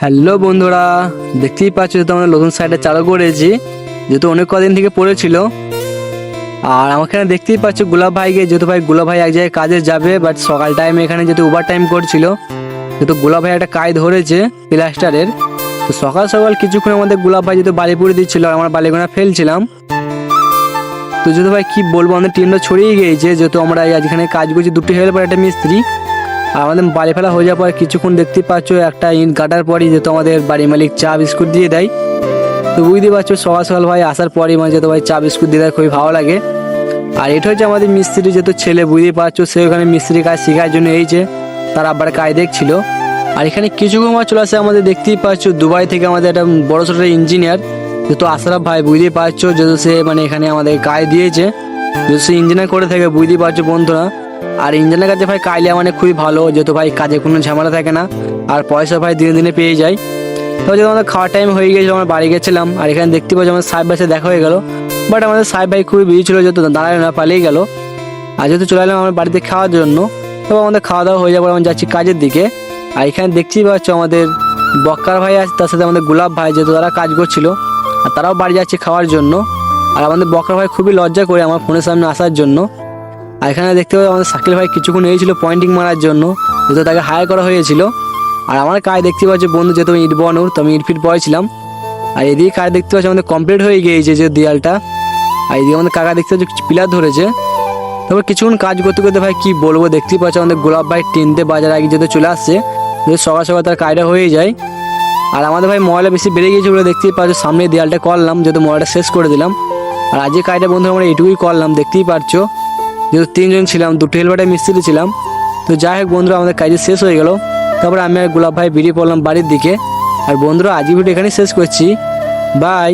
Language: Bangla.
হ্যালো বন্ধুরা, দেখতেই পাচ্ছ যেহেতু আমরা নতুন সাইটে চালু করেছি, যেহেতু অনেক কদিন থেকে পড়েছিল। আর আমাকে এখানে দেখতেই পাচ্ছ গোলাপ ভাইকে, যেহেতু ভাই গোলাপ ভাই এক জায়গায় কাজে যাবে, বাট সকাল টাইমে এখানে যেহেতু ওভার টাইম করছিল, যেহেতু গোলাপ ভাই একটা কাজ ধরেছে প্লাস্টারের। তো সকাল সকাল কিছুক্ষণ আমাদের গোলাপ ভাই যেহেতু বালি পুড়ে দিচ্ছিল আর আমরা বালিগোনা ফেলছিলাম। তো যেহেতু ভাই কি বলবো, আমাদের টিমটা ছড়িয়ে গিয়েছে, যেহেতু আমরা এখানে কাজ করছি, দুটি হেল্পার একটা মিস্ত্রি। আর আমাদের বাড়ি ফেলা হয়ে যাওয়ার পর কিছুক্ষণ দেখতে পাচ্ছ একটা ইট গাটার পরই যেহেতু আমাদের বাড়ির মালিক চা বিস্কুট দিয়ে দেয়। তো বুঝতে পারছো সকাল সকাল ভাই আসার পরই মানে যেহেতু ভাই চা বিস্কুট দিয়ে দেয়, খুবই ভালো লাগে। আর এটা হচ্ছে আমাদের মিস্ত্রি যেহেতু ছেলে, বুঝতেই পারছো সে ওখানে মিস্ত্রি কাজ শেখার জন্য এইছে, তার আব্বার কাজ দেখছিল। আর এখানে কিছুক্ষণ আমার চলে আসে আমাদের দেখতেই পাচ্ছ দুবাই থেকে আমাদের একটা বড় ছোট ইঞ্জিনিয়ার, যেহেতু আশরাফ ভাই, বুঝতেই পারছো যেহেতু সে মানে এখানে আমাদের কাজ দিয়েছে, যেহেতু সে ইঞ্জিনিয়ার করে থাকে, বুঝতেই পারছো বন্ধুরা। আর ইঞ্জিনিয়ার কাছে ভাই কাইলে মানে খুবই ভালো, যেহেতু ভাই কাজে কোনো ঝামেলা থাকে না আর পয়সা ভাই দিনে দিনে পেয়ে যায়। তো যেহেতু আমাদের খাওয়ার টাইম হয়ে গিয়েছিল, আমরা বাড়ি গেছিলাম। আর এখানে দেখতে পাচ্ছি আমাদের সাহেব ভাইয়ের সাথে দেখা হয়ে গেল, বাট আমাদের সাহেব ভাই খুবই বিজি ছিল, যেহেতু দাঁড়ায় না, পালিয়ে গেল। আর যেহেতু চলে এলাম আমার বাড়িতে খাওয়ার জন্য, তো আমাদের খাওয়া দাওয়া হয়ে যাওয়ার পর আমি যাচ্ছি কাজের দিকে। আর এখানে দেখতেই পাচ্ছ আমাদের বক্কার ভাই আছে, তার সাথে আমাদের গোলাপ ভাই, যেহেতু তারা কাজ করছিল আর তারাও বাড়ি যাচ্ছে খাওয়ার জন্য। আর আমাদের বক্কার ভাই খুবই লজ্জা করে আমার ফোনের সামনে আসার জন্য। আর এখানে দেখতে পাচ্ছি আমাদের শাকিল ভাই কিছুক্ষণ এসেছিল পয়েন্টিং মারার জন্য, যেহেতু তাকে হায়ার করা হয়েছিল। আর আমার কাজ দেখতে পাচ্ছি বন্ধু, যেহেতু আমি ইট বানানোর, তো আমি ইট ফিট পড়েছিলাম। আর এদিকে কাজ দেখতে পাচ্ছি আমাদের কমপ্লিট হয়ে গিয়েছে যে দেয়ালটা। আর এদিকে আমাদের কাকা দেখতে পাচ্ছি কিছু পিলার ধরেছে। তবে কিছুক্ষণ কাজ করতে করতে ভাই কি বলবো, দেখতেই পাচ্ছি আমাদের গোলাপ ভাই তিনটে বাজার আগে যেহেতু চলে আসছে, যেহেতু সকাল সকাল তার কাজটা হয়ে যায়। আর আমাদের ভাই ময়লা বেশি বেড়ে গিয়েছে বলে দেখতেই পাচ্ছ সামনে দেয়ালটা করলাম, যেহেতু ময়লাটা শেষ করে দিলাম। আর আজকে কাজটা বন্ধু আমরা এটুকুই করলাম, দেখতেই পাচ্ছ যেহেতু তিনজন ছিলাম, দুটো হেলমেটে মিস্ত্রি ছিলাম। তো যাই হোক বন্ধুরা, আমাদের কাজ শেষ হয়ে গেল। তারপরে আমি আর গোলাপ ভাই বেরিয়ে পড়লাম বাড়ির দিকে। আর বন্ধুরা আজকে ভিডিও এখানেই শেষ করছি, বাই।